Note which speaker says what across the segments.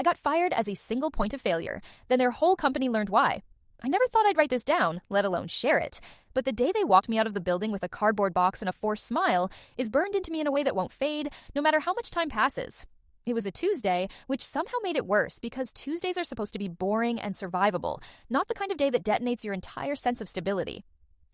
Speaker 1: I got fired as a single point of failure. Then their whole company learned why. I never thought I'd write this down, let alone share it. But the day they walked me out of the building with a cardboard box and a forced smile is burned into me in a way that won't fade, no matter how much time passes. It was a Tuesday, which somehow made it worse because Tuesdays are supposed to be boring and survivable, not the kind of day that detonates your entire sense of stability.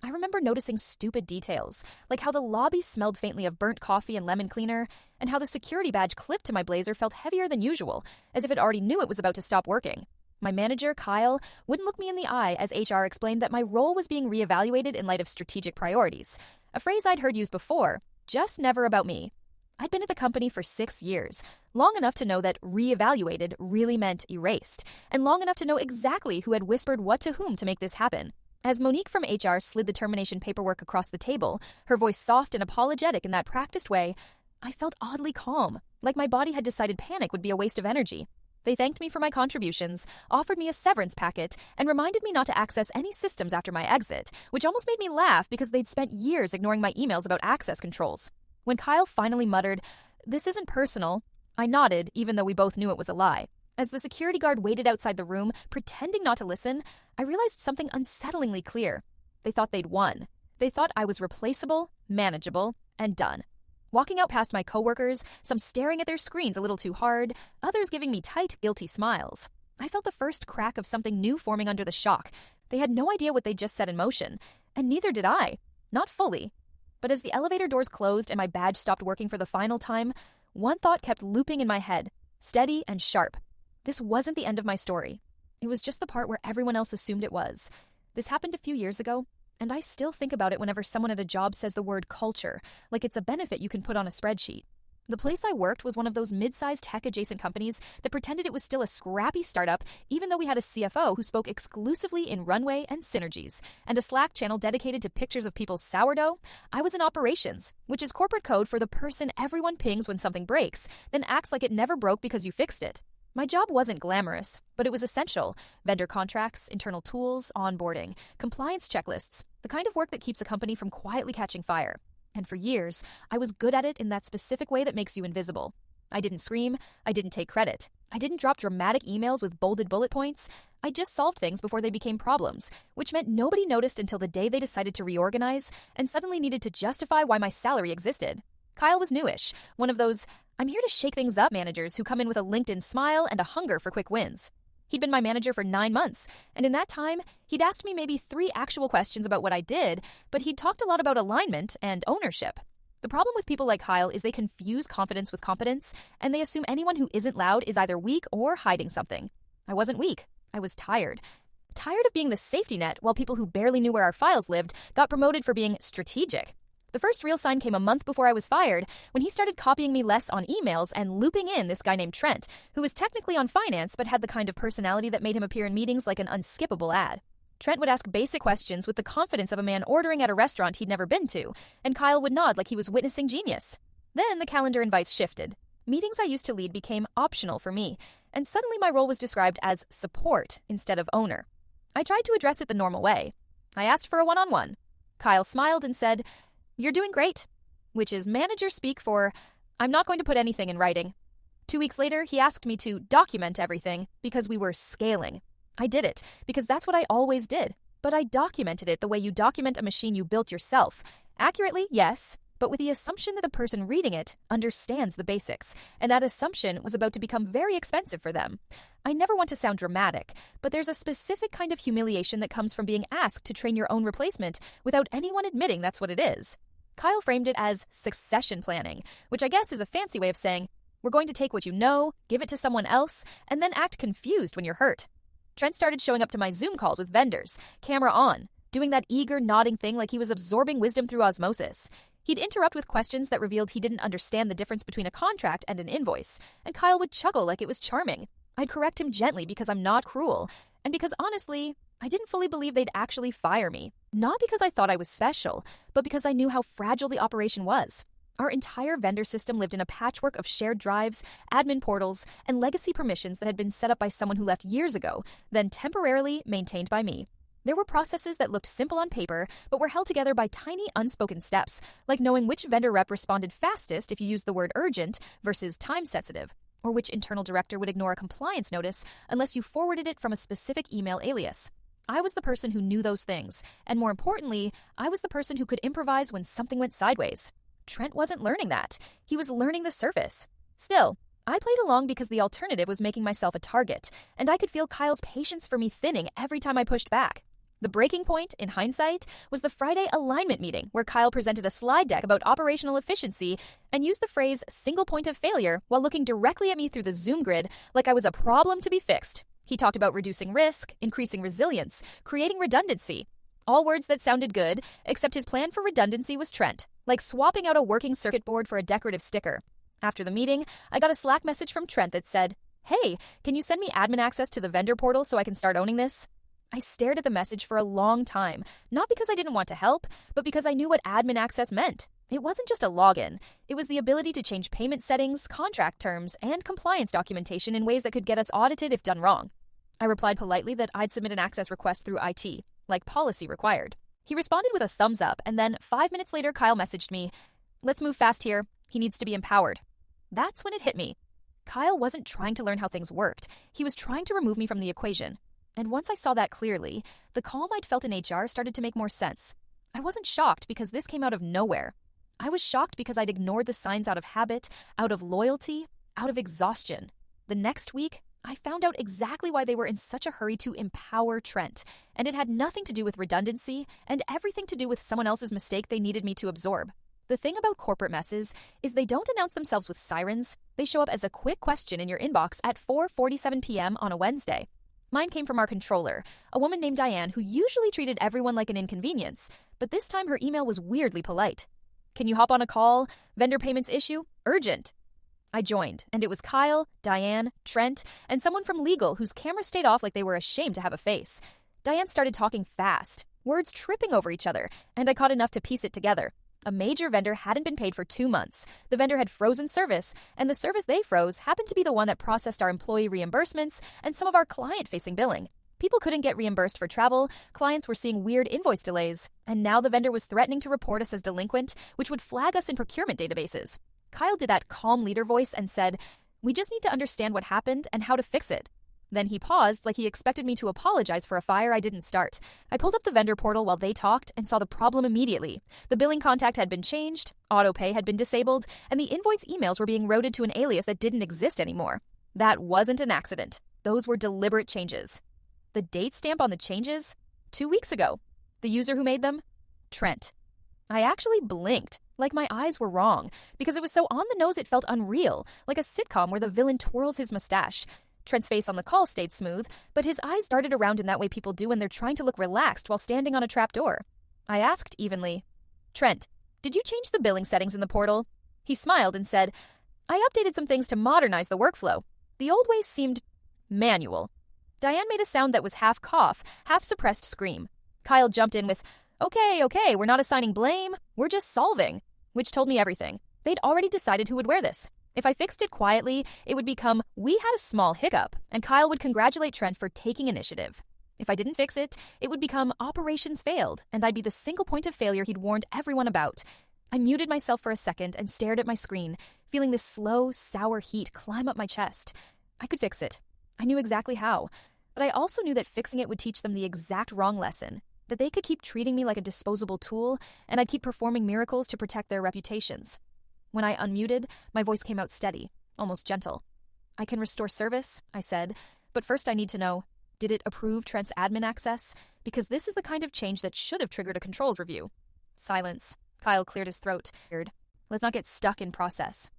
Speaker 1: I remember noticing stupid details, like how the lobby smelled faintly of burnt coffee and lemon cleaner, and how the security badge clipped to my blazer felt heavier than usual, as if it already knew it was about to stop working. My manager, Kyle, wouldn't look me in the eye as HR explained that my role was being reevaluated in light of strategic priorities, a phrase I'd heard used before, just never about me. I'd been at the company for 6 years, long enough to know that reevaluated really meant erased, and long enough to know exactly who had whispered what to whom to make this happen. As Monique from HR slid the termination paperwork across the table, her voice soft and apologetic in that practiced way, I felt oddly calm, like my body had decided panic would be a waste of energy. They thanked me for my contributions, offered me a severance packet, and reminded me not to access any systems after my exit, which almost made me laugh because they'd spent years ignoring my emails about access controls. When Kyle finally muttered, "This isn't personal," I nodded, even though we both knew it was a lie. As the security guard waited outside the room, pretending not to listen, I realized something unsettlingly clear. They thought they'd won. They thought I was replaceable, manageable, and done. Walking out past my coworkers, some staring at their screens a little too hard, others giving me tight, guilty smiles. I felt the first crack of something new forming under the shock. They had no idea what they'd just set in motion, and neither did I. Not fully. But as the elevator doors closed and my badge stopped working for the final time, one thought kept looping in my head, steady and sharp. This wasn't the end of my story. It was just the part where everyone else assumed it was. This happened a few years ago, and I still think about it whenever someone at a job says the word culture, like it's a benefit you can put on a spreadsheet. The place I worked was one of those mid-sized tech-adjacent companies that pretended it was still a scrappy startup, even though we had a CFO who spoke exclusively in runway and synergies, and a Slack channel dedicated to pictures of people's sourdough. I was in operations, which is corporate code for the person everyone pings when something breaks, then acts like it never broke because you fixed it. My job wasn't glamorous, but it was essential. Vendor contracts, internal tools, onboarding, compliance checklists, the kind of work that keeps a company from quietly catching fire. And for years, I was good at it in that specific way that makes you invisible. I didn't scream, I didn't take credit. I didn't drop dramatic emails with bolded bullet points. I just solved things before they became problems, which meant nobody noticed until the day they decided to reorganize and suddenly needed to justify why my salary existed. Kyle was newish, one of those "I'm here to shake things up" managers who come in with a LinkedIn smile and a hunger for quick wins. He'd been my manager for 9 months, and in that time, he'd asked me maybe 3 actual questions about what I did, but he'd talked a lot about alignment and ownership. The problem with people like Kyle is they confuse confidence with competence, and they assume anyone who isn't loud is either weak or hiding something. I wasn't weak. I was tired. Tired of being the safety net while people who barely knew where our files lived got promoted for being strategic. The first real sign came a month before I was fired, when he started copying me less on emails and looping in this guy named Trent, who was technically on finance but had the kind of personality that made him appear in meetings like an unskippable ad. Trent would ask basic questions with the confidence of a man ordering at a restaurant he'd never been to, and Kyle would nod like he was witnessing genius. Then the calendar invites shifted. Meetings I used to lead became optional for me, and suddenly my role was described as support instead of owner. I tried to address it the normal way. I asked for a one-on-one. Kyle smiled and said, "You're doing great," which is manager speak for, "I'm not going to put anything in writing." 2 weeks later, he asked me to document everything because we were scaling. I did it because that's what I always did, but I documented it the way you document a machine you built yourself. Accurately, yes, but with the assumption that the person reading it understands the basics, and that assumption was about to become very expensive for them. I never want to sound dramatic, but there's a specific kind of humiliation that comes from being asked to train your own replacement without anyone admitting that's what it is. Kyle framed it as succession planning, which I guess is a fancy way of saying, we're going to take what you know, give it to someone else, and then act confused when you're hurt. Trent started showing up to my Zoom calls with vendors, camera on, doing that eager nodding thing like he was absorbing wisdom through osmosis. He'd interrupt with questions that revealed he didn't understand the difference between a contract and an invoice, and Kyle would chuckle like it was charming. I'd correct him gently because I'm not cruel, and because honestly, I didn't fully believe they'd actually fire me. Not because I thought I was special, but because I knew how fragile the operation was. Our entire vendor system lived in a patchwork of shared drives, admin portals, and legacy permissions that had been set up by someone who left years ago, then temporarily maintained by me. There were processes that looked simple on paper, but were held together by tiny unspoken steps, like knowing which vendor rep responded fastest if you used the word urgent versus time-sensitive. or which internal director would ignore a compliance notice unless you forwarded it from a specific email alias. I was the person who knew those things, and more importantly, I was the person who could improvise when something went sideways. Trent wasn't learning that. He was learning the surface. Still, I played along because the alternative was making myself a target, and I could feel Kyle's patience for me thinning every time I pushed back. The breaking point, in hindsight, was the Friday alignment meeting where Kyle presented a slide deck about operational efficiency and used the phrase single point of failure while looking directly at me through the Zoom grid like I was a problem to be fixed. He talked about reducing risk, increasing resilience, creating redundancy. All words that sounded good, except his plan for redundancy was Trent, like swapping out a working circuit board for a decorative sticker. After the meeting, I got a Slack message from Trent that said, "Hey, can you send me admin access to the vendor portal so I can start owning this?" I stared at the message for a long time, not because I didn't want to help, but because I knew what admin access meant. It wasn't just a login. It was the ability to change payment settings, contract terms, and compliance documentation in ways that could get us audited if done wrong. I replied politely that I'd submit an access request through IT, like policy required. He responded with a thumbs up, and then 5 minutes later, Kyle messaged me, "Let's move fast here. He needs to be empowered." That's when it hit me. Kyle wasn't trying to learn how things worked. He was trying to remove me from the equation. And once I saw that clearly, the calm I'd felt in HR started to make more sense. I wasn't shocked because this came out of nowhere. I was shocked because I'd ignored the signs out of habit, out of loyalty, out of exhaustion. The next week, I found out exactly why they were in such a hurry to empower Trent, and it had nothing to do with redundancy and everything to do with someone else's mistake they needed me to absorb. The thing about corporate messes is they don't announce themselves with sirens. They show up as a quick question in your inbox at 4:47 p.m. on a Wednesday. Mine came from our controller, a woman named Diane who usually treated everyone like an inconvenience, but this time her email was weirdly polite. "Can you hop on a call? Vendor payments issue? Urgent." I joined, and it was Kyle, Diane, Trent, and someone from legal whose camera stayed off like they were ashamed to have a face. Diane started talking fast, words tripping over each other, and I caught enough to piece it together. A major vendor hadn't been paid for 2 months. The vendor had frozen service, and the service they froze happened to be the one that processed our employee reimbursements and some of our client-facing billing. People couldn't get reimbursed for travel, clients were seeing weird invoice delays, and now the vendor was threatening to report us as delinquent, which would flag us in procurement databases. Kyle did that calm leader voice and said, "We just need to understand what happened and how to fix it." Then he paused like he expected me to apologize for a fire I didn't start. I pulled up the vendor portal while they talked and saw the problem immediately. The billing contact had been changed, autopay had been disabled, and the invoice emails were being routed to an alias that didn't exist anymore. That wasn't an accident. Those were deliberate changes. The date stamp on the changes? 2 weeks ago. The user who made them? Trent. I actually blinked, like my eyes were wrong, because it was so on the nose it felt unreal, like a sitcom where the villain twirls his mustache. Trent's face on the call stayed smooth, but his eyes darted around in that way people do when they're trying to look relaxed while standing on a trapdoor. I asked evenly, "Trent, did you change the billing settings in the portal?" He smiled and said, "I updated some things to modernize the workflow. The old way seemed manual." Diane made a sound that was half cough, half suppressed scream. Kyle jumped in with, Okay, we're not assigning blame, we're just solving," which told me everything. They'd already decided who would wear this. If I fixed it quietly, it would become, "We had a small hiccup," and Kyle would congratulate Trent for taking initiative. If I didn't fix it, it would become, "Operations failed," and I'd be the single point of failure he'd warned everyone about. I muted myself for a second and stared at my screen, feeling this slow, sour heat climb up my chest. I could fix it. I knew exactly how, but I also knew that fixing it would teach them the exact wrong lesson, that they could keep treating me like a disposable tool, and I'd keep performing miracles to protect their reputations. When I unmuted, my voice came out steady, almost gentle. "I can restore service," I said, "but first I need to know, did it approve Trent's admin access? Because this is the kind of change that should have triggered a controls review." Silence. Kyle cleared his throat. "Let's not get stuck in process."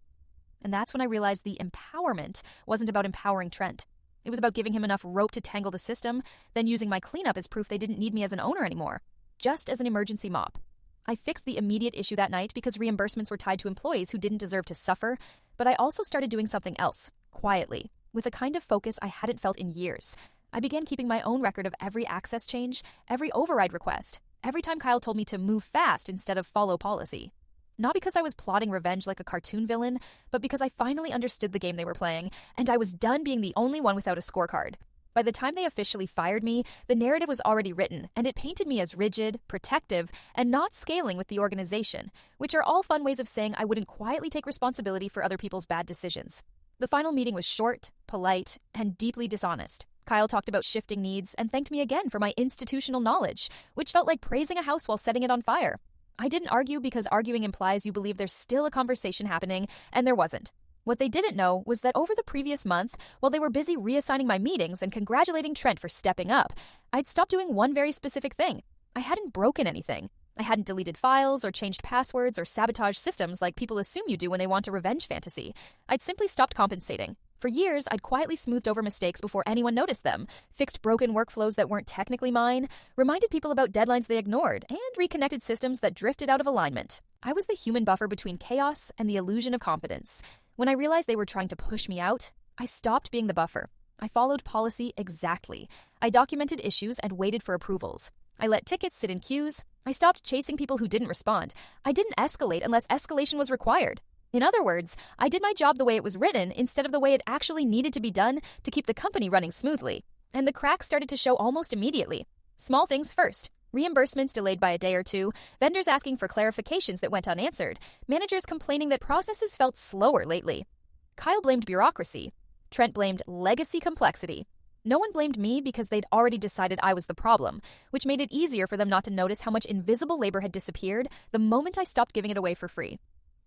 Speaker 1: And that's when I realized the empowerment wasn't about empowering Trent. It was about giving him enough rope to tangle the system, then using my cleanup as proof they didn't need me as an owner anymore, just as an emergency mop. I fixed the immediate issue that night because reimbursements were tied to employees who didn't deserve to suffer, but I also started doing something else, quietly, with a kind of focus I hadn't felt in years. I began keeping my own record of every access change, every override request, every time Kyle told me to move fast instead of follow policy. Not because I was plotting revenge like a cartoon villain, but because I finally understood the game they were playing, and I was done being the only one without a scorecard. By the time they officially fired me, the narrative was already written, and it painted me as rigid, protective, and not scaling with the organization, which are all fun ways of saying I wouldn't quietly take responsibility for other people's bad decisions. The final meeting was short, polite, and deeply dishonest. Kyle talked about shifting needs and thanked me again for my institutional knowledge, which felt like praising a house while setting it on fire. I didn't argue because arguing implies you believe there's still a conversation happening, and there wasn't. What they didn't know was that over the previous month, while they were busy reassigning my meetings and congratulating Trent for stepping up, I'd stopped doing one very specific thing. I hadn't broken anything. I hadn't deleted files or changed passwords or sabotaged systems like people assume you do when they want a revenge fantasy. I'd simply stopped compensating. For years, I'd quietly smoothed over mistakes before anyone noticed them, fixed broken workflows that weren't technically mine, reminded people about deadlines they ignored, and reconnected systems that drifted out of alignment. I was the human buffer between chaos and the illusion of competence. When I realized they were trying to push me out, I stopped being the buffer. I followed policy exactly. I documented issues and waited for approvals. I let tickets sit in queues. I stopped chasing people who didn't respond. I didn't escalate unless escalation was required. In other words, I did my job the way it was written instead of the way it actually needed to be done to keep the company running smoothly. And the cracks started to show almost immediately. Small things first. Reimbursements delayed by a day or two, vendors asking for clarifications that went unanswered, managers complaining that processes felt slower lately. Kyle blamed bureaucracy. Trent blamed legacy complexity. No one blamed me because they'd already decided I was the problem, which made it easier for them not to notice how much invisible labor had disappeared the moment I stopped giving it away for free.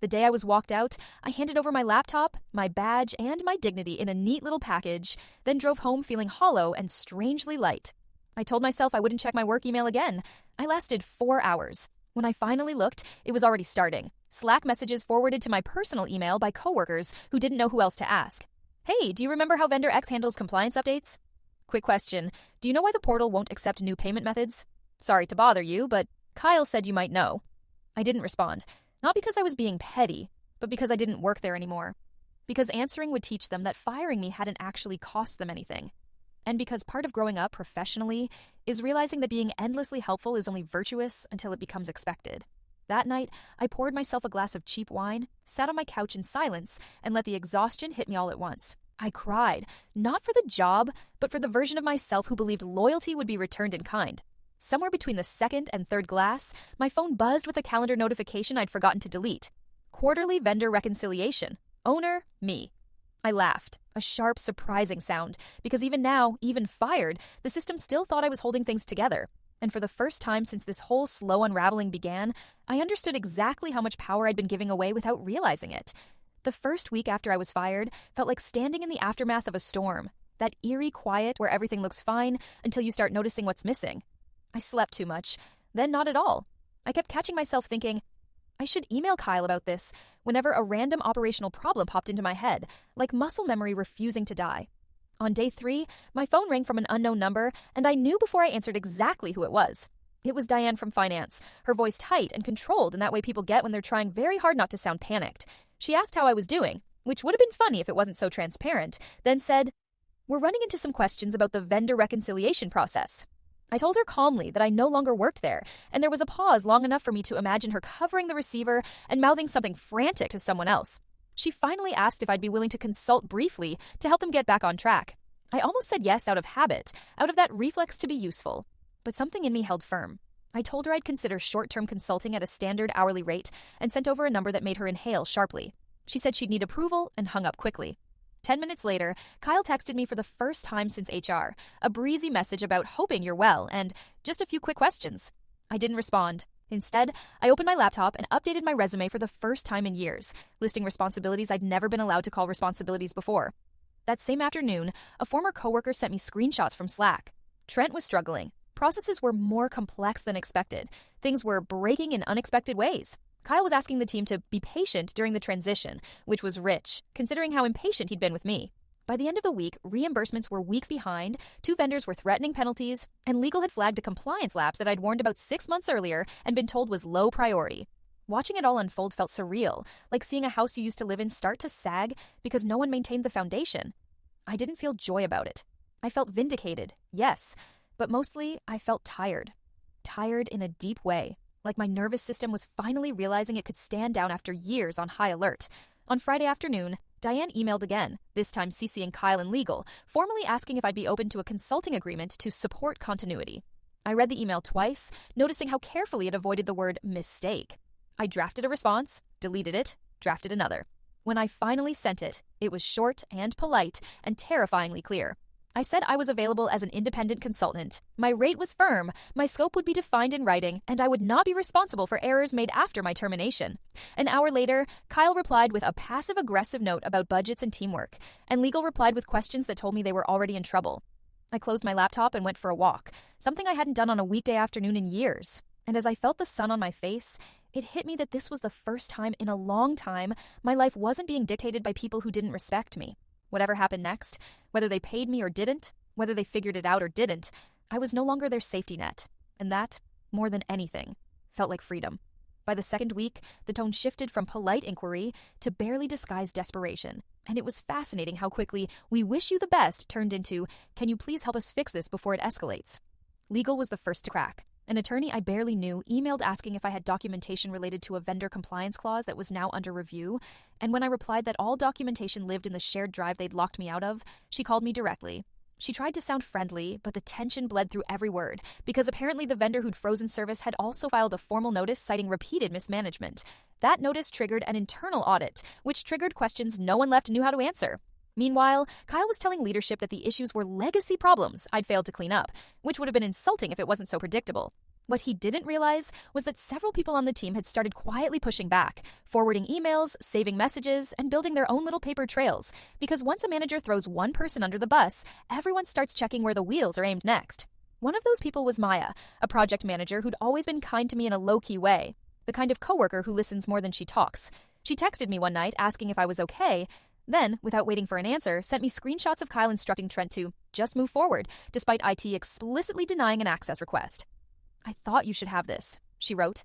Speaker 1: The day I was walked out, I handed over my laptop, my badge, and my dignity in a neat little package, then drove home feeling hollow and strangely light. I told myself I wouldn't check my work email again. I lasted 4 hours. When I finally looked, it was already starting. Slack messages forwarded to my personal email by coworkers who didn't know who else to ask. Hey, do you remember how Vendor X handles compliance updates? Quick question, do you know why the portal won't accept new payment methods? Sorry to bother you, but Kyle said you might know. I didn't respond. Not because I was being petty, but because I didn't work there anymore. Because answering would teach them that firing me hadn't actually cost them anything. And because part of growing up professionally is realizing that being endlessly helpful is only virtuous until it becomes expected. That night, I poured myself a glass of cheap wine, sat on my couch in silence, and let the exhaustion hit me all at once. I cried, not for the job, but for the version of myself who believed loyalty would be returned in kind. Somewhere between the second and third glass, my phone buzzed with a calendar notification I'd forgotten to delete. Quarterly vendor reconciliation. Owner, me. I laughed, a sharp, surprising sound, because even now, even fired, the system still thought I was holding things together. And for the first time since this whole slow unraveling began, I understood exactly how much power I'd been giving away without realizing it. The first week after I was fired felt like standing in the aftermath of a storm, that eerie quiet where everything looks fine until you start noticing what's missing. I slept too much, then not at all. I kept catching myself thinking, I should email Kyle about this whenever a random operational problem popped into my head, like muscle memory refusing to die. On day 3, my phone rang from an unknown number, and I knew before I answered exactly who it was. It was Diane from finance, her voice tight and controlled in that way people get when they're trying very hard not to sound panicked. She asked how I was doing, which would have been funny if it wasn't so transparent, then said, "We're running into some questions about the vendor reconciliation process." I told her calmly that I no longer worked there, and there was a pause long enough for me to imagine her covering the receiver and mouthing something frantic to someone else. She finally asked if I'd be willing to consult briefly to help them get back on track. I almost said yes out of habit, out of that reflex to be useful. But something in me held firm. I told her I'd consider short-term consulting at a standard hourly rate and sent over a number that made her inhale sharply. She said she'd need approval and hung up quickly. 10 minutes later, Kyle texted me for the first time since HR, a breezy message about hoping you're well and just a few quick questions. I didn't respond. Instead, I opened my laptop and updated my resume for the first time in years, listing responsibilities I'd never been allowed to call responsibilities before. That same afternoon, a former coworker sent me screenshots from Slack. Trent was struggling. Processes were more complex than expected. Things were breaking in unexpected ways. Kyle was asking the team to be patient during the transition, which was rich, considering how impatient he'd been with me. By the end of the week, reimbursements were weeks behind, 2 vendors were threatening penalties, and legal had flagged a compliance lapse that I'd warned about 6 months earlier and been told was low priority. Watching it all unfold felt surreal, like seeing a house you used to live in start to sag because no one maintained the foundation. I didn't feel joy about it. I felt vindicated, yes, but mostly I felt tired. Tired in a deep way. Like my nervous system was finally realizing it could stand down after years on high alert. On Friday afternoon, Diane emailed again, this time CCing Kyle and legal, formally asking if I'd be open to a consulting agreement to support continuity. I read the email twice, noticing how carefully it avoided the word mistake. I drafted a response, deleted it, drafted another. When I finally sent it, it was short and polite and terrifyingly clear. I said I was available as an independent consultant. My rate was firm, my scope would be defined in writing, and I would not be responsible for errors made after my termination. An hour later, Kyle replied with a passive-aggressive note about budgets and teamwork, and legal replied with questions that told me they were already in trouble. I closed my laptop and went for a walk, something I hadn't done on a weekday afternoon in years. And as I felt the sun on my face, it hit me that this was the first time in a long time my life wasn't being dictated by people who didn't respect me. Whatever happened next, whether they paid me or didn't, whether they figured it out or didn't, I was no longer their safety net. And that, more than anything, felt like freedom. By the second week, the tone shifted from polite inquiry to barely disguised desperation. And it was fascinating how quickly "we wish you the best" turned into "can you please help us fix this before it escalates?" Legal was the first to crack. An attorney I barely knew emailed asking if I had documentation related to a vendor compliance clause that was now under review, and when I replied that all documentation lived in the shared drive they'd locked me out of, she called me directly. She tried to sound friendly, but the tension bled through every word, because apparently the vendor who'd frozen service had also filed a formal notice citing repeated mismanagement. That notice triggered an internal audit, which triggered questions no one left knew how to answer. Meanwhile, Kyle was telling leadership that the issues were legacy problems I'd failed to clean up, which would have been insulting if it wasn't so predictable. What he didn't realize was that several people on the team had started quietly pushing back, forwarding emails, saving messages, and building their own little paper trails, because once a manager throws one person under the bus, everyone starts checking where the wheels are aimed next. One of those people was Maya, a project manager who'd always been kind to me in a low-key way, the kind of coworker who listens more than she talks. She texted me one night asking if I was okay, then, without waiting for an answer, sent me screenshots of Kyle instructing Trent to just move forward, despite IT explicitly denying an access request. "I thought you should have this," she wrote.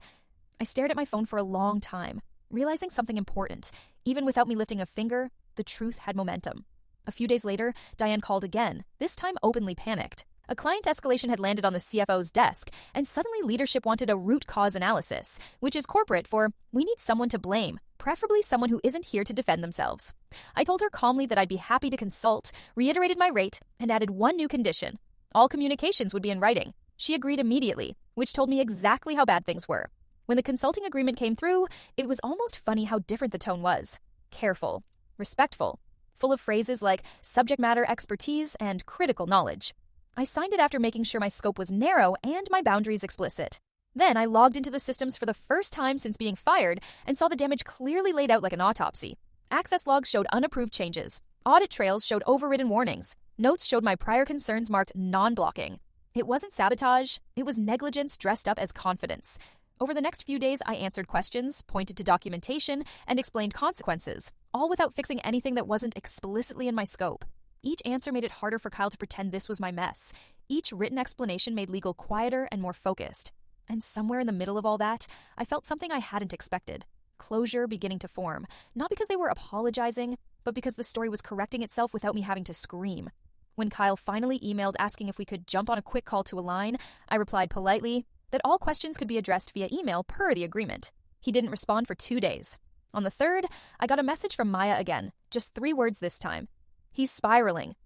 Speaker 1: I stared at my phone for a long time, realizing something important. Even without me lifting a finger, the truth had momentum. A few days later, Diane called again, this time openly panicked. A client escalation had landed on the CFO's desk, and suddenly leadership wanted a root cause analysis, which is corporate for, "we need someone to blame, preferably someone who isn't here to defend themselves." I told her calmly that I'd be happy to consult, reiterated my rate, and added one new condition. All communications would be in writing. She agreed immediately, which told me exactly how bad things were. When the consulting agreement came through, it was almost funny how different the tone was. Careful, respectful, full of phrases like subject matter expertise and critical knowledge. I signed it after making sure my scope was narrow and my boundaries explicit. Then I logged into the systems for the first time since being fired and saw the damage clearly laid out like an autopsy. Access logs showed unapproved changes. Audit trails showed overridden warnings. Notes showed my prior concerns marked non-blocking. It wasn't sabotage, it was negligence dressed up as confidence. Over the next few days, I answered questions, pointed to documentation, and explained consequences, all without fixing anything that wasn't explicitly in my scope. Each answer made it harder for Kyle to pretend this was my mess. Each written explanation made legal quieter and more focused. And somewhere in the middle of all that, I felt something I hadn't expected. Closure beginning to form, not because they were apologizing, but because the story was correcting itself without me having to scream. When Kyle finally emailed asking if we could jump on a quick call to align, I replied politely that all questions could be addressed via email per the agreement. He didn't respond for 2 days. On the third, I got a message from Maya again, just 3 words this time. "He's spiraling."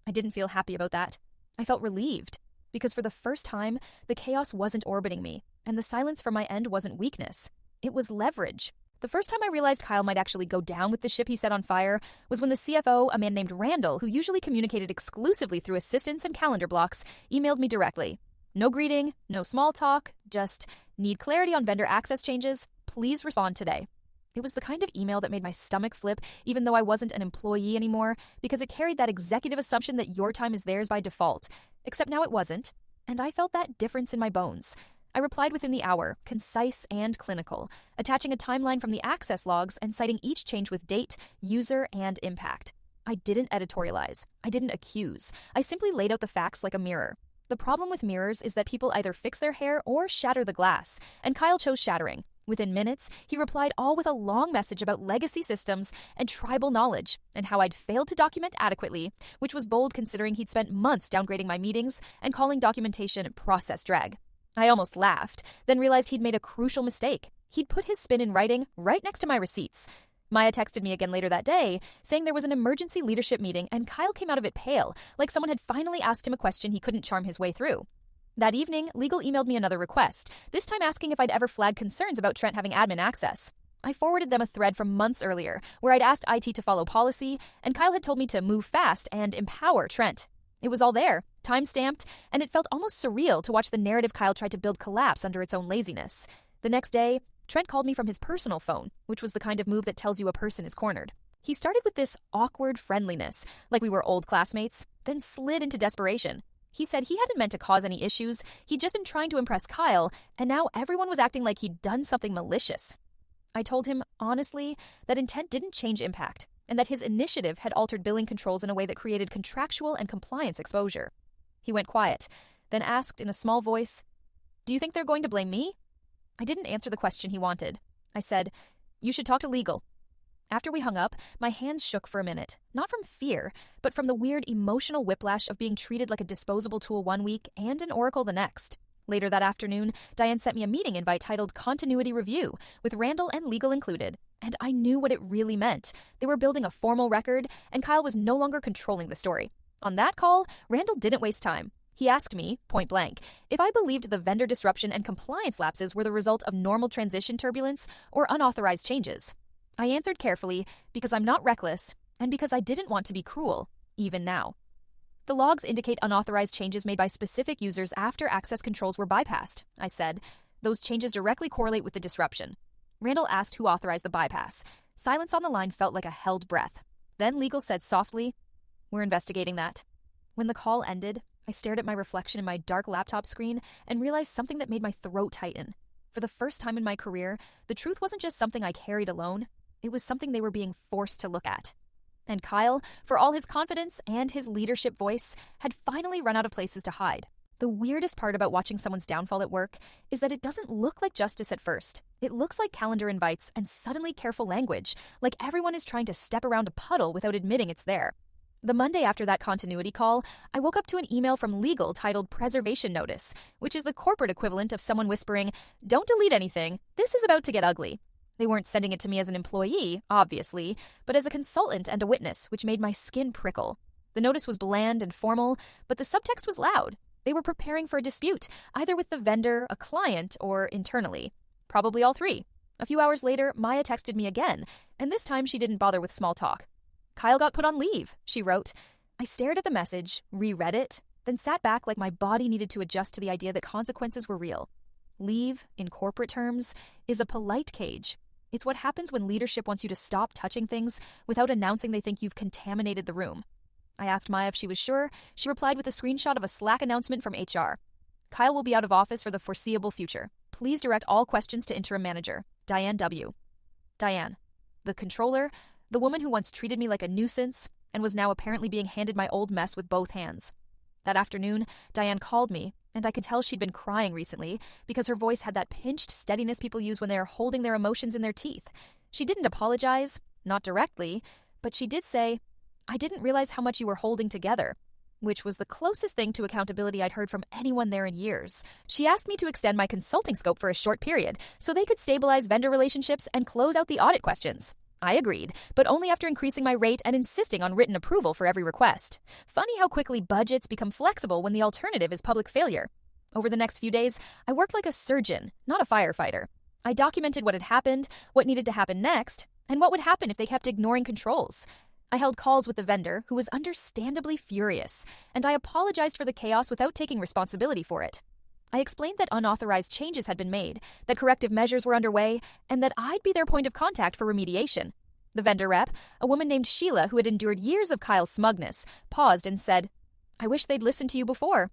Speaker 1: I didn't feel happy about that. I felt relieved, because for the first time, the chaos wasn't orbiting me, and the silence from my end wasn't weakness. It was leverage. The first time I realized Kyle might actually go down with the ship he set on fire was when the CFO, a man named Randall, who usually communicated exclusively through assistants and calendar blocks, emailed me directly. No greeting, no small talk, just, "Need clarity on vendor access changes? Please respond today." It was the kind of email that made my stomach flip even though I wasn't an employee anymore, because it carried that executive assumption that your time is theirs by default. Except now it wasn't, and I felt that difference in my bones. I replied within the hour, concise and clinical, attaching a timeline from the access logs and citing each change with date, user, and impact. I didn't editorialize. I didn't accuse. I simply laid out the facts like a mirror. The problem with mirrors is that people either fix their hair or shatter the glass, and Kyle chose shattering. Within minutes, he replied all with a long message about legacy systems and tribal knowledge, and how I'd failed to document adequately, which was bold considering he'd spent months downgrading my meetings and calling documentation process drag. I almost laughed, then realized he'd made a crucial mistake. He'd put his spin in writing right next to my receipts. Maya texted me again later that day, saying there was an emergency leadership meeting and Kyle came out of it pale, like someone had finally asked him a question he couldn't charm his way through. That evening, legal emailed me another request, this time asking if I'd ever flagged concerns about Trent having admin access. I forwarded them a thread from months earlier where I'd asked IT to follow policy, and Kyle had told me to move fast and empower Trent. It was all there, time-stamped, and it felt almost surreal to watch the narrative Kyle tried to build collapse under its own laziness. The next day, Trent called me from his personal phone, which was the kind of move that tells you a person is cornered. He started with this awkward friendliness, like we were old classmates, then slid into desperation. He said he hadn't meant to cause any issues, he'd just been trying to impress Kyle, and now everyone was acting like he'd done something malicious. I told him, honestly, that intent didn't change impact, and that his initiative had altered billing controls in a way that created contractual and compliance exposure. He went quiet, then asked in a small voice, "Do you think they're going to blame me?" I didn't answer the question he wanted. I said, "You should talk to legal." After we hung up, my hands shook for a minute, not from fear, but from the weird emotional whiplash of being treated like a disposable tool one week and an oracle the next. Later that afternoon, Diane sent me a meeting invite titled Continuity Review, with Randall and legal included, and I knew what it really meant. They were building a formal record, and Kyle was no longer controlling the story. On that call, Randall didn't waste time. He asked me, point blank, if I believed the vendor disruption and compliance lapses were the result of normal transition turbulence or unauthorized changes. I answered carefully because I'm not reckless and because I didn't want to be cruel, even now. The logs indicate unauthorized changes made by specific users after access controls were bypassed, I said. Those changes directly correlate with the disruption. Randall asked who authorized the bypass. Silence on the line felt like a held breath. Then legal said softly, "We're investigating that." When the call ended, I stared at my reflection in my dark laptop screen and realized something that made my throat tighten. For the first time in my career, the truth wasn't just something I carried alone. It was something they were being forced to look at. And Kyle, for all his confidence and his leadership voice, had finally run out of places to hide. The weirdest part about watching someone's downfall at work is that it doesn't look like justice at first. It looks like calendar invites and suddenly careful language, like everyone is trying to step around a puddle without admitting it's there. The Monday after that continuity call, I woke up to an email from legal titled Preservation Notice, which is the corporate equivalent of someone whispering, "Don't delete anything, this is about to get ugly." They weren't sending it to me as an employee, obviously, but as a consultant and a witness, which made my skin prickle. The notice was bland and formal, but the subtext was loud. They were preparing for a dispute, either with the vendor, a client, or internally. Probably all three. A few hours later, Maya texted me again, and this time she didn't bother with small talk. "Kyle got put on leave," she wrote. I stared at the message, reread it, then sat back like my body needed to adjust to the idea that consequences were real. Leave, in corporate terms, is a polite cage. It's what happens when leadership wants you to stop touching things without announcing they think you've contaminated the room. I asked Maya if she was sure. She replied with a screenshot of a Slack announcement from HR. "Kyle will be out of office for the foreseeable future. Please direct all questions to interim manager, Diane W." Diane, the controller, the woman who once treated me like a nuisance and was now apparently being handed my old mess with both hands. That afternoon, Diane called me, and I could tell she'd been crying recently because her voice had that pinched steadiness people use when they are holding their emotions in their teeth. She didn't apologize, not directly, but she did say, "I didn't realize how much you were holding together," which was the closest thing to accountability I'd heard from anyone there in years. She asked me to extend my consulting scope for a short period so they could stabilize vendor relationships and close out the audit questions. I agreed, but only after increasing my rate and insisting on written approval for every request. Funny how quickly budgets become flexible when the alternative is public failure. Over the next few days, I worked like a surgeon, not a firefighter. I documented what had happened, what needed to happen next, and what would happen if they kept ignoring controls. I held calls with the vendor, who was understandably furious, and I apologized for the chaos without taking responsibility for it. I explained that unauthorized changes had been made, that corrective measures were underway, and that I'd be their point of contact for remediation. The vendor rep, a woman named Sheila who had endured years of Kyle's smugness, paused and said, "I wish they'd listened to you before."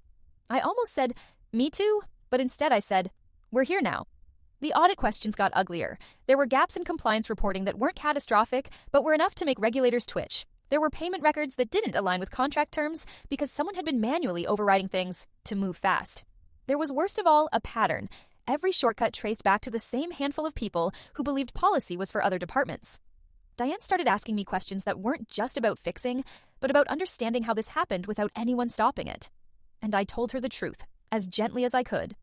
Speaker 1: I almost said, "Me too," but instead I said, "We're here now." The audit questions got uglier. There were gaps in compliance reporting that weren't catastrophic, but were enough to make regulators twitch. There were payment records that didn't align with contract terms because someone had been manually overriding things to move fast. There was worst of all a pattern. Every shortcut traced back to the same handful of people who believed policy was for other departments. Diane started asking me questions that weren't just about fixing, but about understanding how this happened without anyone stopping it. And I told her the truth, as gently as I could.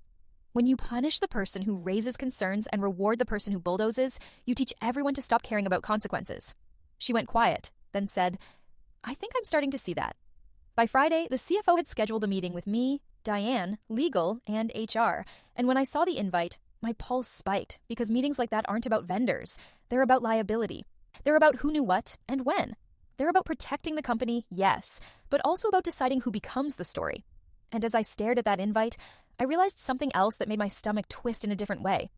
Speaker 1: When you punish the person who raises concerns and reward the person who bulldozes, you teach everyone to stop caring about consequences. She went quiet, then said, "I think I'm starting to see that." By Friday, the CFO had scheduled a meeting with me, Diane, legal, and HR, and when I saw the invite, My pulse spiked because meetings like that aren't about vendors. They're about liability. They're about who knew what and when. They're about protecting the company, yes, but also about deciding who becomes the story. And as I stared at that invite, I realized something else that made my stomach twist in a different way.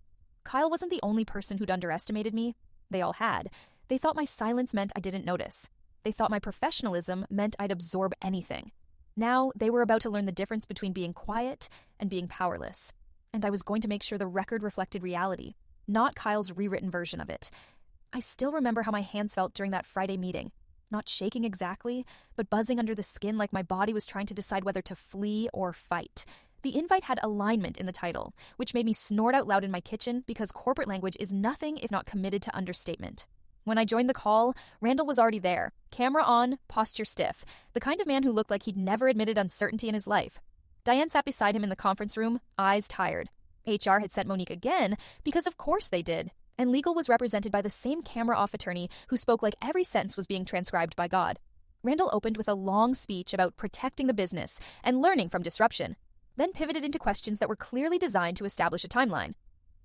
Speaker 1: Kyle wasn't the only person who'd underestimated me. They all had. They thought my silence meant I didn't notice. They thought my professionalism meant I'd absorb anything. Now they were about to learn the difference between being quiet and being powerless. And I was going to make sure the record reflected reality, not Kyle's rewritten version of it. I still remember how my hands felt during that Friday meeting. Not shaking exactly, but buzzing under the skin like my body was trying to decide whether to flee or fight. The invite had alignment in the title, which made me snort out loud in my kitchen because corporate language is nothing if not committed to understatement. When I joined the call, Randall was already there, camera on, posture stiff, the kind of man who looked like he'd never admitted uncertainty in his life. Diane sat beside him in the conference room, eyes tired. HR had sent Monique again because of course they did. And legal was represented by the same camera-off attorney who spoke like every sentence was being transcribed by God. Randall opened with a long speech about protecting the business and learning from disruption, then pivoted into questions that were clearly designed to establish a timeline.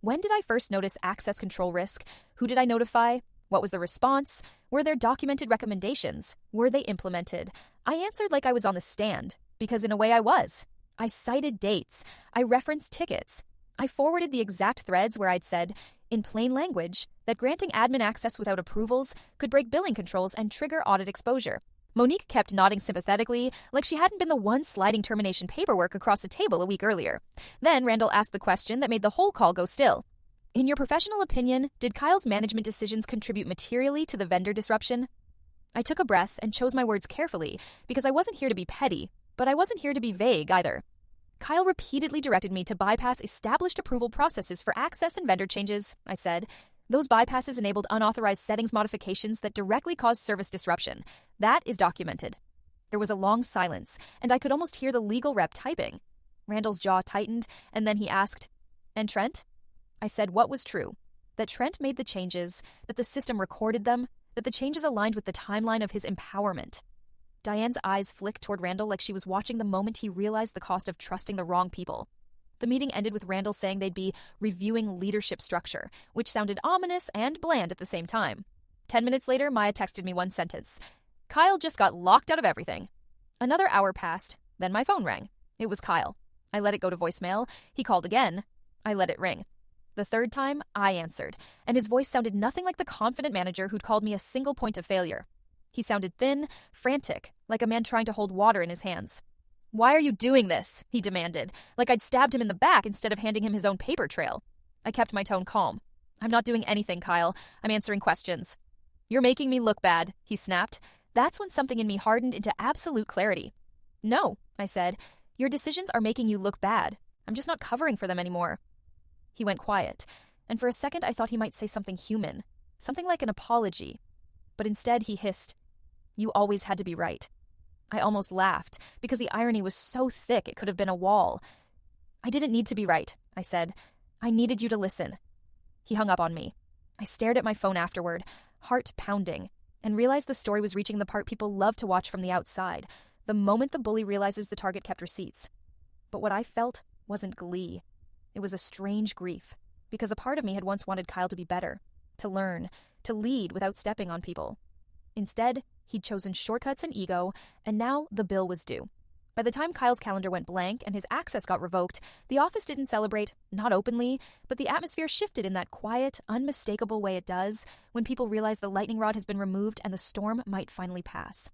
Speaker 1: When did I first notice access control risk? Who did I notify? What was the response? Were there documented recommendations? Were they implemented? I answered like I was on the stand, because in a way I was. I cited dates. I referenced tickets. I forwarded the exact threads where I'd said, in plain language, that granting admin access without approvals could break billing controls and trigger audit exposure. Monique kept nodding sympathetically, like she hadn't been the one sliding termination paperwork across the table a week earlier. Then Randall asked the question that made the whole call go still. In your professional opinion, did Kyle's management decisions contribute materially to the vendor disruption? I took a breath and chose my words carefully, because I wasn't here to be petty, but I wasn't here to be vague either. Kyle repeatedly directed me to bypass established approval processes for access and vendor changes, I said. Those bypasses enabled unauthorized settings modifications that directly caused service disruption. That is documented. There was a long silence, and I could almost hear the legal rep typing. Randall's jaw tightened, and then he asked, "And Trent?" I said what was true, that Trent made the changes, that the system recorded them, that the changes aligned with the timeline of his empowerment. Diane's eyes flicked toward Randall like she was watching the moment he realized the cost of trusting the wrong people. The meeting ended with Randall saying they'd be reviewing leadership structure, which sounded ominous and bland at the same time. 10 minutes later, Maya texted me one sentence. Kyle just got locked out of everything. Another hour passed, then my phone rang. It was Kyle. I let it go to voicemail. He called again. I let it ring. The third time, I answered, and his voice sounded nothing like the confident manager who'd called me a single point of failure. He sounded thin, frantic, like a man trying to hold water in his hands. "Why are you doing this?" he demanded, like I'd stabbed him in the back instead of handing him his own paper trail. I kept my tone calm. "I'm not doing anything, Kyle. I'm answering questions." "You're making me look bad," he snapped. That's when something in me hardened into absolute clarity. "No," I said. "Your decisions are making you look bad. I'm just not covering for them anymore." He went quiet, and for a second I thought he might say something human, something like an apology. But instead he hissed, "You always had to be right." I almost laughed, because the irony was so thick it could have been a wall. "I didn't need to be right," I said. "I needed you to listen." He hung up on me. I stared at my phone afterward, heart pounding, and realized the story was reaching the part people love to watch from the outside, the moment the bully realizes the target kept receipts. But what I felt wasn't glee. It was a strange grief, because a part of me had once wanted Kyle to be better, to learn, to lead without stepping on people. Instead, he'd chosen shortcuts and ego, and now the bill was due. By the time Kyle's calendar went blank and his access got revoked, the office didn't celebrate, not openly, but the atmosphere shifted in that quiet, unmistakable way it does when people realize the lightning rod has been removed and the storm might finally pass.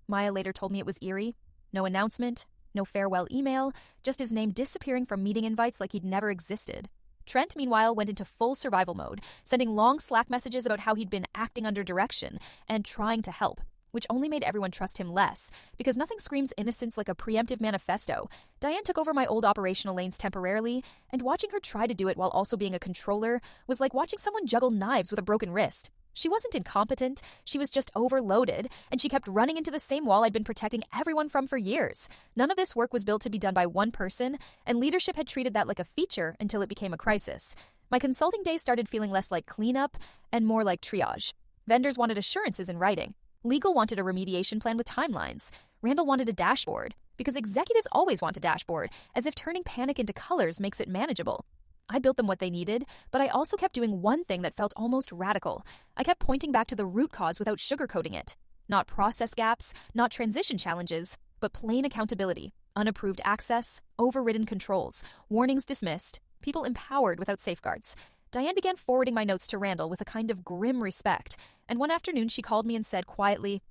Speaker 1: Maya later told me it was eerie. No announcement, no farewell email, just his name disappearing from meeting invites like he'd never existed. Trent, meanwhile, went into full survival mode, sending long Slack messages about how he'd been acting under direction and trying to help, which only made everyone trust him less, because nothing screams innocence like a preemptive manifesto. Diane took over my old operational lanes temporarily, and watching her try to do it while also being a controller was like watching someone juggle knives with a broken wrist. She wasn't incompetent, she was just overloaded, and she kept running into the same wall I'd been protecting everyone from for years. None of this work was built to be done by one person, and leadership had treated that like a feature until it became a crisis. My consulting days started feeling less like cleanup and more like triage. Vendors wanted assurances in writing. Legal wanted a remediation plan with timelines. Randall wanted a dashboard, because executives always want a dashboard, as if turning panic into colors makes it manageable. I built them what they needed, but I also kept doing one thing that felt almost radical. I kept pointing back to the root cause without sugarcoating it. Not process gaps, not transition challenges, but plain accountability, unapproved access, overridden controls, warnings dismissed, people empowered without safeguards. Diane began forwarding my notes to Randall with a kind of grim respect, and one afternoon she called me and said quietly,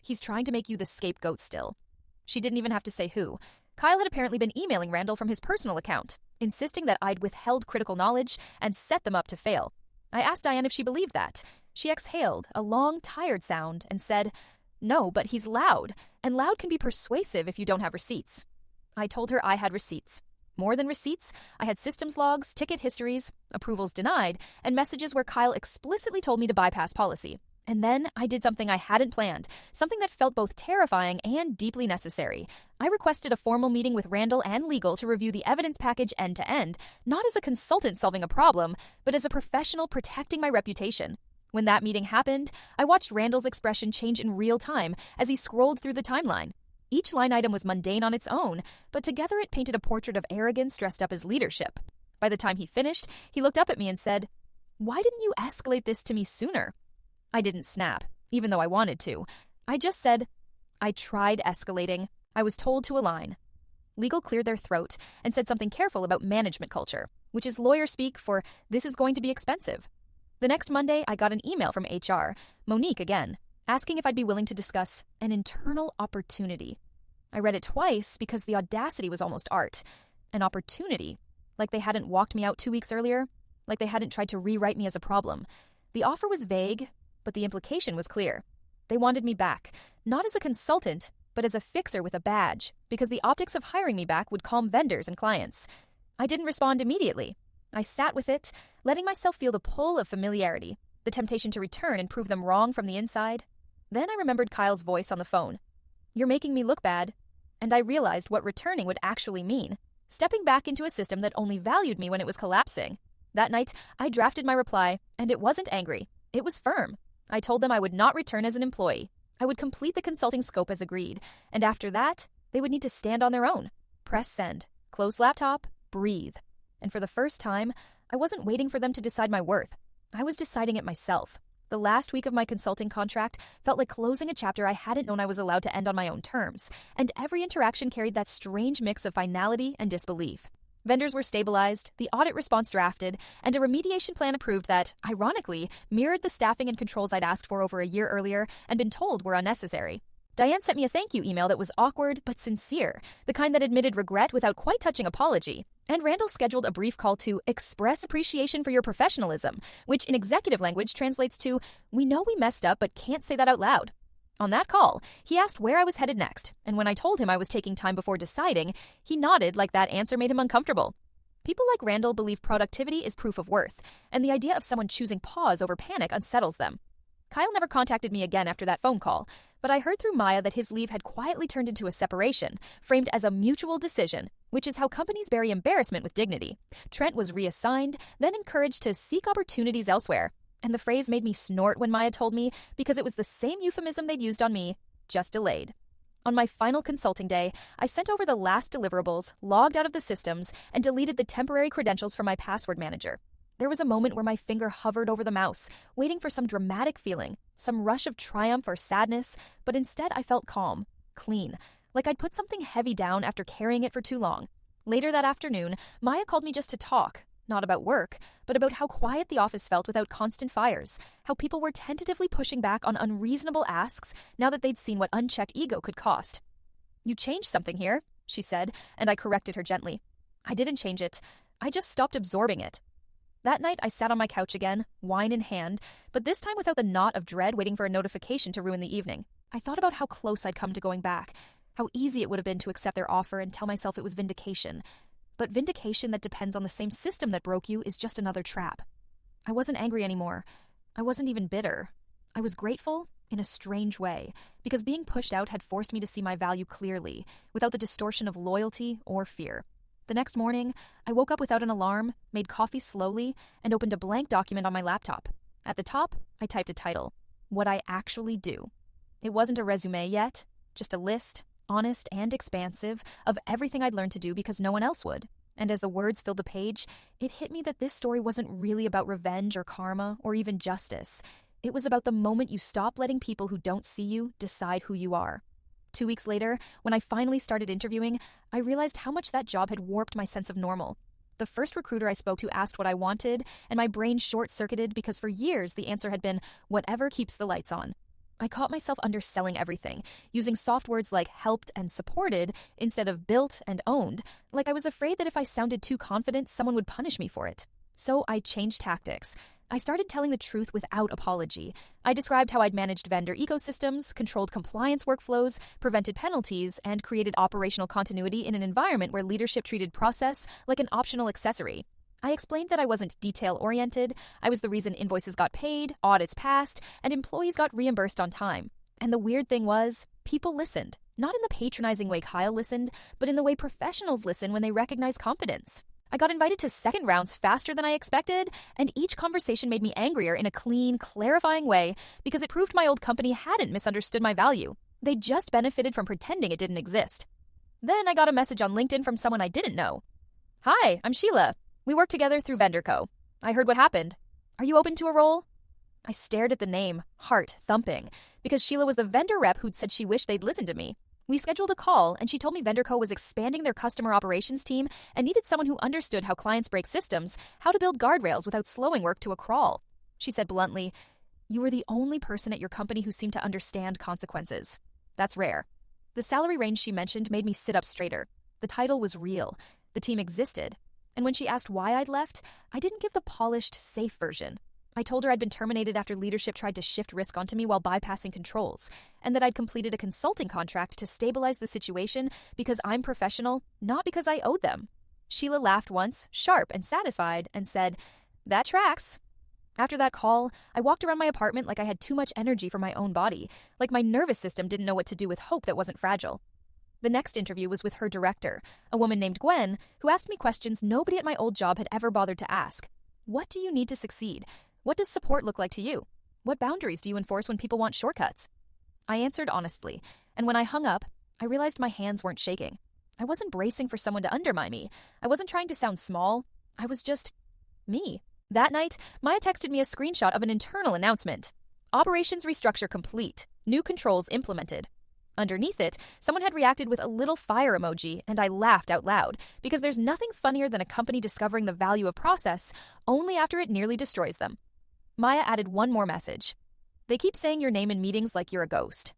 Speaker 1: "He's trying to make you the scapegoat still." She didn't even have to say who. Kyle had apparently been emailing Randall from his personal account, insisting that I'd withheld critical knowledge and set them up to fail. I asked Diane if she believed that. She exhaled, a long, tired sound, and said, "No, but he's loud, and loud can be persuasive if you don't have receipts." I told her I had receipts. More than receipts, I had systems logs, ticket histories, approvals denied, and messages where Kyle explicitly told me to bypass policy. And then I did something I hadn't planned, something that felt both terrifying and deeply necessary. I requested a formal meeting with Randall and legal to review the evidence package end to end, not as a consultant solving a problem, but as a professional protecting my reputation. When that meeting happened, I watched Randall's expression change in real time as he scrolled through the timeline. Each line item was mundane on its own, but together it painted a portrait of arrogance dressed up as leadership. By the time he finished, he looked up at me and said, "Why didn't you escalate this to me sooner?" I didn't snap, even though I wanted to. I just said, "I tried escalating. I was told to align." Legal cleared their throat and said something careful about management culture, which is lawyer speak for "this is going to be expensive." The next Monday, I got an email from HR, Monique again, asking if I'd be willing to discuss an internal opportunity. I read it twice because the audacity was almost art. An opportunity. Like they hadn't walked me out 2 weeks earlier. Like they hadn't tried to rewrite me as a problem. The offer was vague, but the implication was clear. They wanted me back, not as a consultant, but as a fixer with a badge, because the optics of hiring me back would calm vendors and clients. I didn't respond immediately. I sat with it, letting myself feel the pull of familiarity, the temptation to return and prove them wrong from the inside. Then I remembered Kyle's voice on the phone. "You're making me look bad." And I realized what returning would actually mean. Stepping back into a system that only valued me when it was collapsing. That night, I drafted my reply, and it wasn't angry. It was firm. I told them I would not return as an employee. I would complete the consulting scope as agreed, and after that, they would need to stand on their own. Press send, close laptop, breathe. And for the first time, I wasn't waiting for them to decide my worth. I was deciding it myself. The last week of my consulting contract felt like closing a chapter I hadn't known I was allowed to end on my own terms, and every interaction carried that strange mix of finality and disbelief. Vendors were stabilized, the audit response drafted, and a remediation plan approved that, ironically, mirrored the staffing and controls I'd asked for over a year earlier and been told were unnecessary. Diane sent me a thank you email that was awkward but sincere, the kind that admitted regret without quite touching apology. And Randall scheduled a brief call to express appreciation for your professionalism, which in executive language translates to, "We know we messed up but can't say that out loud." On that call, he asked where I was headed next, and when I told him I was taking time before deciding, he nodded like that answer made him uncomfortable. People like Randall believe productivity is proof of worth, and the idea of someone choosing pause over panic unsettles them. Kyle never contacted me again after that phone call, but I heard through Maya that his leave had quietly turned into a separation, framed as a mutual decision, which is how companies bury embarrassment with dignity. Trent was reassigned, then encouraged to seek opportunities elsewhere. And the phrase made me snort when Maya told me because it was the same euphemism they'd used on me, just delayed. On my final consulting day, I sent over the last deliverables, logged out of the systems, and deleted the temporary credentials from my password manager. There was a moment where my finger hovered over the mouse, waiting for some dramatic feeling, some rush of triumph or sadness, but instead I felt calm, clean, like I'd put something heavy down after carrying it for too long. Later that afternoon, Maya called me just to talk, not about work, but about how quiet the office felt without constant fires, how people were tentatively pushing back on unreasonable asks now that they'd seen what unchecked ego could cost. "You changed something here," she said, and I corrected her gently. "I didn't change it. I just stopped absorbing it." That night, I sat on my couch again, wine in hand, but this time without the knot of dread waiting for a notification to ruin the evening. I thought about how close I'd come to going back, how easy it would have been to accept their offer and tell myself it was vindication. But vindication that depends on the same system that broke you is just another trap. I wasn't angry anymore. I wasn't even bitter. I was grateful in a strange way, because being pushed out had forced me to see my value clearly, without the distortion of loyalty or fear. The next morning, I woke up without an alarm, made coffee slowly, and opened a blank document on my laptop. At the top, I typed a title, "What I Actually Do." It wasn't a resume yet, just a list, honest and expansive, of everything I'd learned to do because no one else would. And as the words filled the page, it hit me that this story wasn't really about revenge or karma or even justice. It was about the moment you stop letting people who don't see you decide who you are. 2 weeks later, when I finally started interviewing, I realized how much that job had warped my sense of normal. The first recruiter I spoke to asked what I wanted, and my brain short-circuited because for years the answer had been, whatever keeps the lights on. I caught myself underselling everything, using soft words like helped and supported instead of built and owned, like I was afraid that if I sounded too confident, someone would punish me for it. So I changed tactics. I started telling the truth without apology. I described how I'd managed vendor ecosystems, controlled compliance workflows, prevented penalties, and created operational continuity in an environment where leadership treated process like an optional accessory. I explained that I wasn't detail-oriented, I was the reason invoices got paid, audits passed, and employees got reimbursed on time. And the weird thing was, people listened. Not in the patronizing way Kyle listened, but in the way professionals listen when they recognize competence. I got invited to second rounds faster than I expected, and each conversation made me angrier in a clean, clarifying way because it proved my old company hadn't misunderstood my value. They just benefited from pretending it didn't exist. Then I got a message on LinkedIn from someone I didn't know. Hi, I'm Sheila. We work together through VendorCo. I heard what happened. Are you open to a role? I stared at the name, heart thumping, because Sheila was the vendor rep who'd said she wished they'd listen to me. We scheduled a call, and she told me VendorCo was expanding their customer operations team and needed someone who understood how clients break systems, how to build guardrails without slowing work to a crawl. She said bluntly, "You were the only person at your company who seemed to understand consequences. That's rare." The salary range she mentioned made me sit up straighter. The title was real. The team existed. And when she asked why I'd left, I didn't give the polished, safe version. I told her I'd been terminated after leadership tried to shift risk onto me while bypassing controls, and that I'd completed a consulting contract to stabilize the situation because I'm professional, not because I owed them. Sheila laughed once, sharp and satisfied, and said, "That tracks." After that call, I walked around my apartment like I had too much energy for my own body, like my nervous system didn't know what to do with hope that wasn't fragile. The next interview was with her director, a woman named Gwen, who asked me questions nobody at my old job had ever bothered to ask. What do you need to succeed? What does support look like to you? What boundaries do you enforce when people want shortcuts? I answered honestly, and when I hung up, I realized my hands weren't shaking. I wasn't bracing for someone to undermine me. I wasn't trying to sound small. I was just me. That night, Maya texted me a screenshot of an internal announcement. Operations restructure complete. New controls implemented. Underneath it, someone had reacted with a little fire emoji, and I laughed out loud, because there's nothing funnier than a company discovering the value of process only after it nearly destroys them. Maya added one more message. They keep saying your name in meetings like you're a ghost.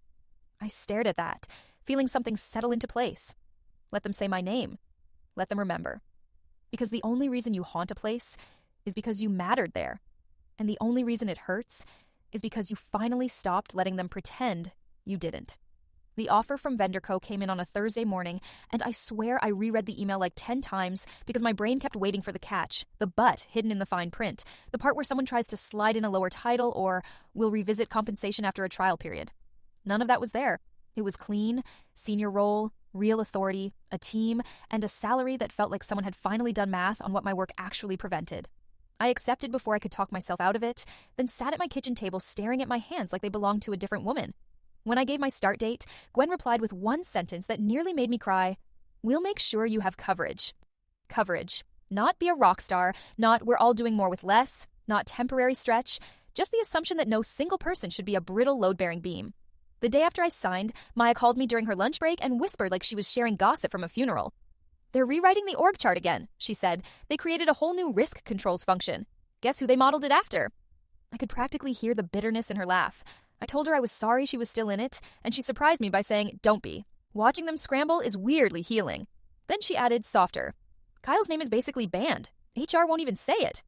Speaker 1: I stared at that, feeling something settle into place. Let them say my name. Let them remember. Because the only reason you haunt a place is because you mattered there. And the only reason it hurts is because you finally stopped letting them pretend you didn't. The offer from VendorCo came in on a Thursday morning, and I swear I reread the email like 10 times because my brain kept waiting for the catch, the but hidden in the fine print, the part where someone tries to slide in a lower title or will revisit compensation after a trial period. None of that was there. It was clean, senior role, real authority, a team, and a salary that felt like someone had finally done math on what my work actually prevented. I accepted before I could talk myself out of it, then sat at my kitchen table staring at my hands like they belonged to a different woman. When I gave my start date, Gwen replied with one sentence that nearly made me cry. "We'll make sure you have coverage." Coverage. Not be a rock star, not we're all doing more with less, not temporary stretch, just the assumption that no single person should be a brittle load-bearing beam. The day after I signed, Maya called me during her lunch break and whispered like she was sharing gossip from a funeral. "They're rewriting the org chart again," she said. "They created a whole new risk controls function. Guess who they modeled it after?" I could practically hear the bitterness in her laugh. I told her I was sorry she was still in it, and she surprised me by saying, "Don't be. Watching them scramble is weirdly healing." Then she added, softer, "Kyle's name is basically banned. HR won't even say it."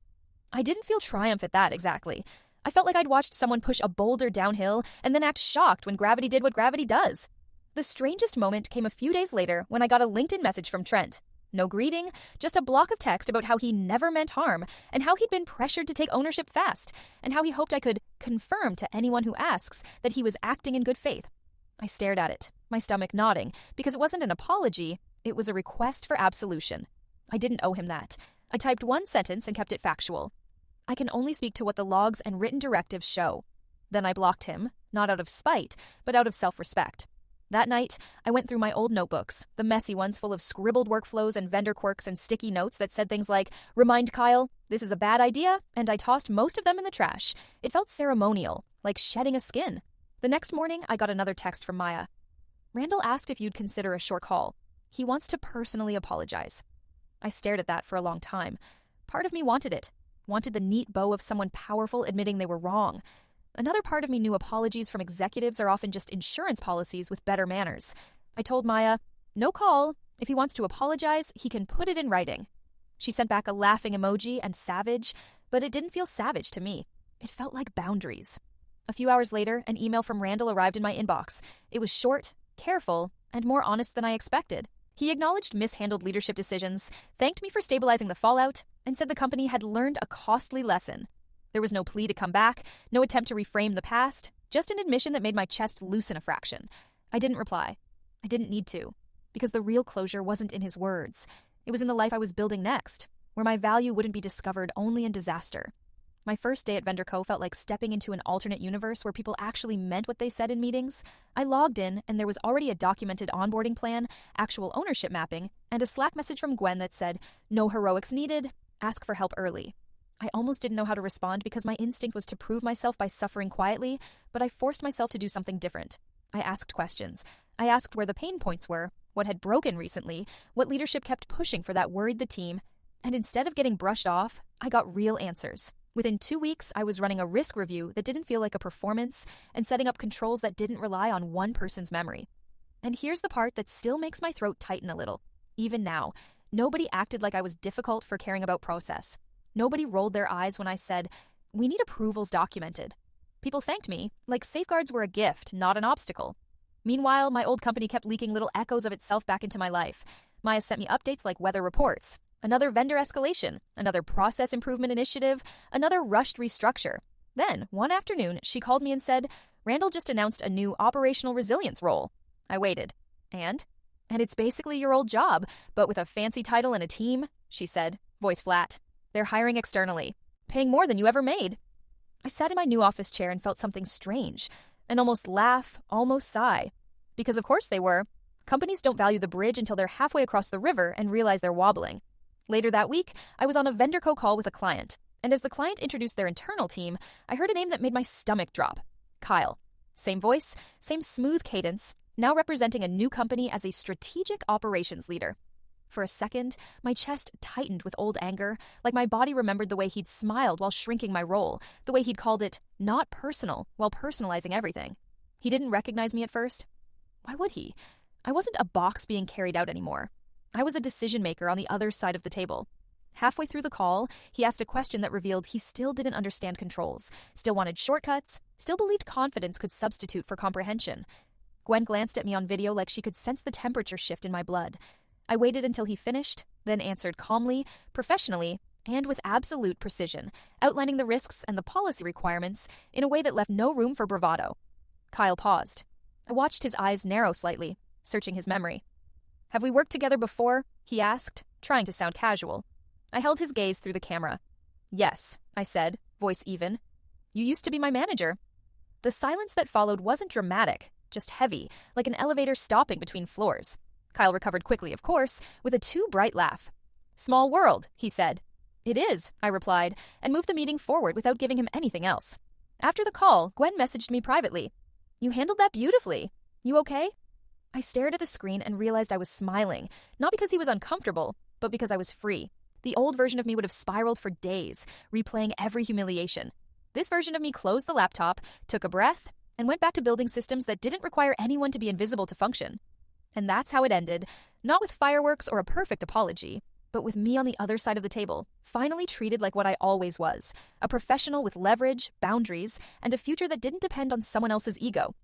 Speaker 1: I didn't feel triumph at that exactly. I felt like I'd watched someone push a boulder downhill and then act shocked when gravity did what gravity does. The strangest moment came a few days later when I got a LinkedIn message from Trent. No greeting, just a block of text about how he never meant harm and how he'd been pressured to take ownership fast and how he hoped I could confirm to anyone who asks that he was acting in good faith. I stared at it, my stomach nodding, because it wasn't an apology, it was a request for absolution. I didn't owe him that. I typed one sentence and kept it factual. I can only speak to what the logs and written directives show. Then I blocked him, not out of spite, but out of self-respect. That night, I went through my old notebooks, the messy ones full of scribbled workflows and vendor quirks and sticky notes that said things like, "Remind Kyle, this is a bad idea," and I tossed most of them in the trash. It felt ceremonial, like shedding a skin. The next morning, I got another text from Maya. "Randall asked if you'd consider a short call. He wants to personally apologize." I stared at that for a long time. Part of me wanted it, wanted the neat bow of someone powerful admitting they were wrong. Another part of me knew apologies from executives are often just insurance policies with better manners. I told Maya, "No call. If he wants to apologize, he can put it in writing." She sent back a laughing emoji and savage, but it didn't feel savage to me. It felt like boundaries. A few hours later, an email from Randall arrived in my inbox. It was short, careful, and more honest than I expected. He acknowledged mishandled leadership decisions, thanked me for stabilizing the fallout, and said the company had learned a costly lesson. There was no plea to come back, no attempt to reframe the past, just an admission that made my chest loosen a fraction. I didn't reply. I didn't need to, because the real closure wasn't in his words. It was in the life I was building next, where my value wouldn't be discovered only in disaster. My first day at VendorCo felt like stepping into an alternate universe where people actually meant what they said in meetings. I logged in, and there was already a documented onboarding plan, actual ownership mapping, and a Slack message from Gwen that said, "No heroics needed, ask for help early." I almost didn't know how to respond because my instinct was to prove myself by suffering quietly, but I forced myself to do something different. I asked questions. I asked where the pain points were, what had broken recently, what leadership kept pushing for that worried the team, and instead of getting brushed off, I got real answers. Within 2 weeks, I was running a risk review that didn't feel like a performance and setting up controls that didn't rely on one person's memory. And here's the part that still makes my throat tighten a little. Even now, nobody acted like I was difficult for caring about process. Nobody rolled their eyes when I said, "We need approvals documented." People thanked me, like safeguards were a gift, not an obstacle. Meanwhile, my old company kept leaking little echoes of itself back into my life. Maya sent me updates like weather reports, another vendor escalation, another process improvement initiative, another rushed restructure. Then, one afternoon, she called me and said, "Randall just announced a new operational resilience role." I waited. And it's basically your old job, but with a fancy title and a team, she said, voice flat. "They're hiring externally, paying more than you ever made." I sat in my new office chair and felt something strange, an almost laugh, almost sigh. Because of course they were. Companies don't value the bridge until they're halfway across the river and realize they're wobbling. Later that week, I was on a VendorCo call with a client, and as the client introduced their internal team, I heard a name that made my stomach drop. Kyle. Same voice, same smooth cadence, now representing a new company as a strategic operations leader. For a second, my chest tightened with old anger, like my body remembered the way he'd smiled while shrinking my role, the way he'd called it not personal while personalizing everything. He didn't recognize me at first. Why would he? I wasn't a box being carried out anymore. I was a decision maker on the other side of the table. Halfway through the call, he asked a question that revealed he still didn't understand controls, still wanted shortcuts, still believed confidence could substitute for comprehension. Gwen glanced at me on video like she could sense the temperature shift in my blood. I waited until he finished, then answered calmly, professionally, and with absolute precision, outlining the risks and the policy requirements in a way that left no room for bravado. Kyle paused. I watched his eyes narrow slightly, searching his memory. "Have we worked together before?" he asked, trying to sound casual. I held his gaze through the camera. "Yes," I said, voice even. "You used to be my manager." The silence that followed wasn't dramatic, just heavy, like an elevator stopping between floors. Kyle recovered quickly, of course, with a too bright laugh. "Small world," he said. "It is," I replied, and moved the meeting forward without giving him anything else. After the call, Gwen messaged me privately. "You handled that beautifully. You okay?" I stared at the screen and realized I was smiling, not because he was uncomfortable, but because I was free. The old version of me would have spiraled for days, replaying every humiliation. This version of me closed the laptop, took a breath, and went back to building systems that didn't require anyone to be invisible to function. And that's how it ended, not with fireworks or a perfect apology, but with me on the other side of the table, finally treated like what I always was, a professional with leverage, boundaries, and a future that didn't depend on someone else's ego.